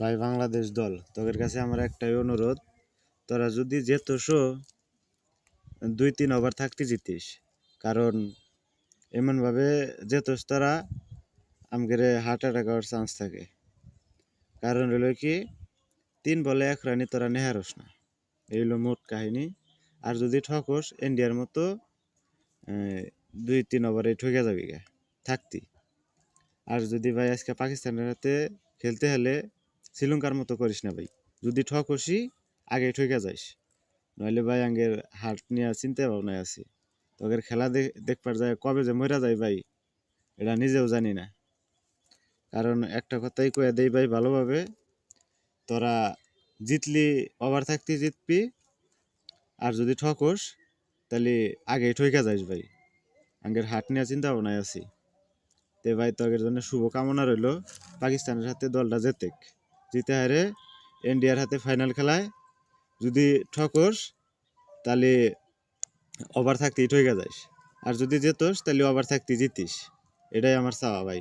ভাই বাংলাদেশ দল তোদের কাছে আমার একটাই অনুরোধ, তোরা যদি যেতস 2-3 ওভার থাকতে জিতিস। কারণ এমনভাবে যেতস তোরা আমাদের হার্ট অ্যাটাক হওয়ার চান্স থাকে। কারণ হলো কি 3 বলে 1 রানে তোরা নেহারস না, এই হলো মোট কাহিনী। আর যদি ঠকস ইন্ডিয়ার মতো 2-3 ওভারে ঠকে যাবি গা থাকতি। আর যদি ভাই আজকে পাকিস্তানের হাতে খেলতে হলে শ্রীলঙ্কার মতো করিস না ভাই, যদি ঠকসি আগে ঠকে যাইস, নইলে ভাই আঙ্গের হার্ট নিয়ে চিন্তা ভাবনায় আছি। তোদের খেলা দেখবার যায় কবে যে মরা যায় ভাই এটা নিজেও জানি না। কারণ একটা কথাই কয়ে দেই ভাই ভালোভাবে, তোরা জিতলি ওভার থাকতে জিতবি, আর যদি ঠকস তাহলে আগে ঠকে যাইস ভাই, আঙ্গের হার্ট নিয়ে চিন্তা ভাবনায় আছি। তে ভাই তোদের জন্য শুভকামনা রইল, পাকিস্তানের হাতে দলটা জেতেক, জিতে হারে ইন্ডিয়ার হাতে ফাইনাল খেলায় যদি ঠকস তাহলে ওভার থাকতেই ঠকে যাইস, আর যদি যেতস তাহলে ওভার থাকতে জিতিস। এটাই আমার চাওয়া ভাই।